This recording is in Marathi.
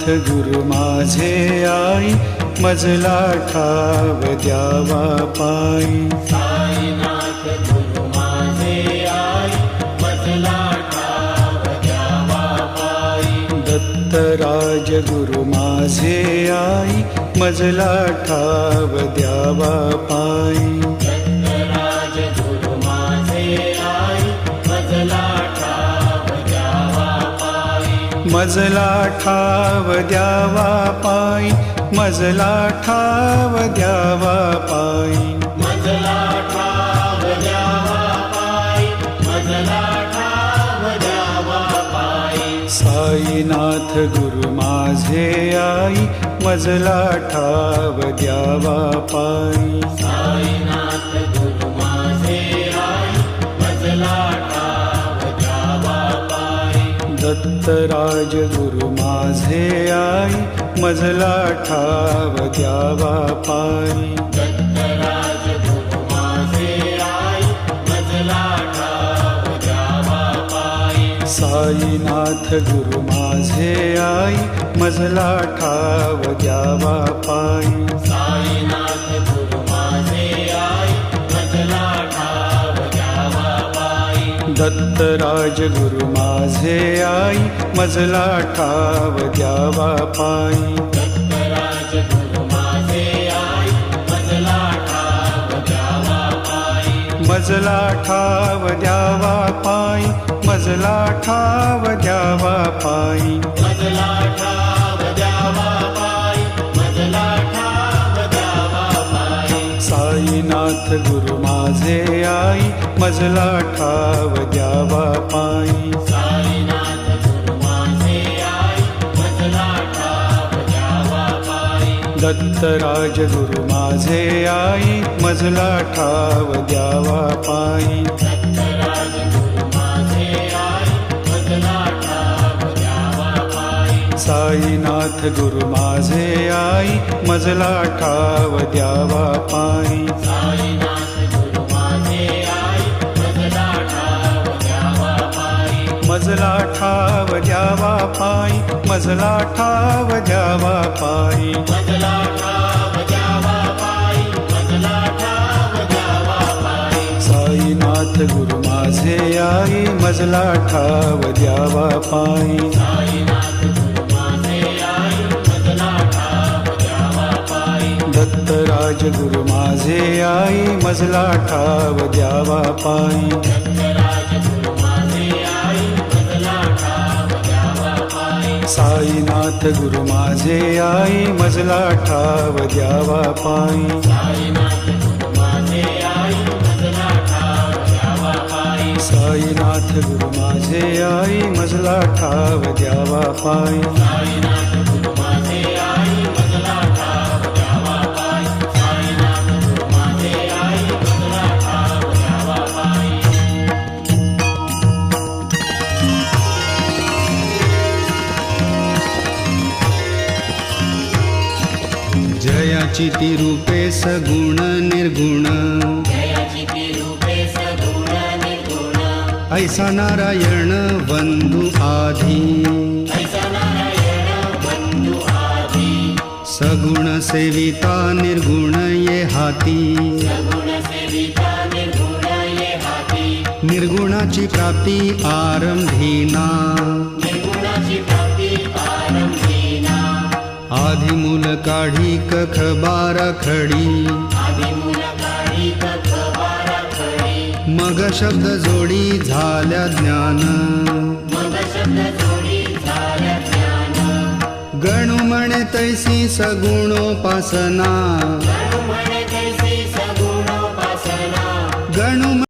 गुरु माझे आई, मजला ठाव द्यावा पायी. साईनाथ गुरु माझे आई, मजला ठाव द्यावा पायी. दत्तराज गुरु माझे आई, मजला ठाव द्यावा पायी. दत्तराज गुरु माझे आई, मजला ठाव द्यावा पायी. मजला ठाव द्यावा पायी, मजला ठाव द्यावा पायी. मजला ठाव द्यावा पायी, मजला ठाव द्यावा पायी. साईनाथ गुरु माझे आई, मजला ठाव द्यावा पायी. साईनाथ गुरु माझे आई, मजला ठाव द्यावा पायी. दत्तराज गुरु माझे आई, मजला ठाव द्यावा पायी. दत्तराज गुरु माझे आई, मजला ठाव द्यावा पायी. साईनाथ गुरु माझे आई, मजला ठाव द्यावा पायी. साईनाथ गुरु माझे आई, मजला ठाव द्यावा पायी. दत्तराज गुरु माझे आई, मजला ठाव द्यावा पायी. दत्तराज गुरु माझे आई, मजला ठाव द्यावा पायी. मजला ठाव द्यावा पायी, मजला ठाव द्यावा पायी. मजला ठाव द्यावा पायी, मजला ठाव द्यावा पायी. साईनाथ गुरु माझे आई, मजला ठाव द्यावा पायी. साईनाथ गुरु माझे आई, मजला ठाव द्यावा पायी. दत्तराज गुरु माझे आई, मजला ठाव द्यावा पायी. दत्तराज गुरु माझे आई, मजला ठाव द्यावा पायी. साईनाथ गुरु माझे आई, मजला ठाव द्यावा पायी. साईनाथ गुरु माझे आई, मजला ठाव द्यावा पायी. मजला ठाव द्यावा पायी, मजला ठाव द्यावा पायी. मजला ठाव द्यावा पायी, मजला ठाव द्यावा पायी. साईनाथ गुरु माझे आई, मजला ठाव द्यावा पायी. साईनाथ गुरु माझे आई, मजला ठाव द्यावा पायी. दत्तराज गुरु माझे आई, मजला ठाव द्यावा पायी. दत्तराज गुरु माझे आई, मजला ठाव द्यावा पायी. साईनाथ गुरु माझे आई, मजला ठाव द्यावा पायी. साईनाथ गुरु माझे आई, मजला ठाव द्यावा पायी. साईनाथ गुरु माझे आई, मजला ठाव द्यावा पायी. साईनाथ गुरु माझे आई, मजला ठाव द्यावा पायी. साईनाथ गुरु माझे आई, मजला ठाव द्यावा पायी. जयाची ती रूपे सगुण निर्गुण, जयाची ती रूपे सगुण निर्गुण. ऐसा नारायण बंधु आधी. ऐसा नारायण बंधु आधी. सगुण सेविता निर्गुण ये हाती. सगुण सेविता निर्गुण ये हाती. निर्गुणाची प्राप्ती आरंभीना, निर्गुणाची प्राप्ती आरंभीना. आधी मूल काढी कख बारा खडी. आदिमूल काढी कख बारा खडी. मग शब्द जोडी झाल्या ज्ञान. मग शब्द जोडी झाल्या ज्ञान. गणू म्हणे तैसी सगुणोपासना. गणु म्हणे तैसी सगुणोपासना. गणू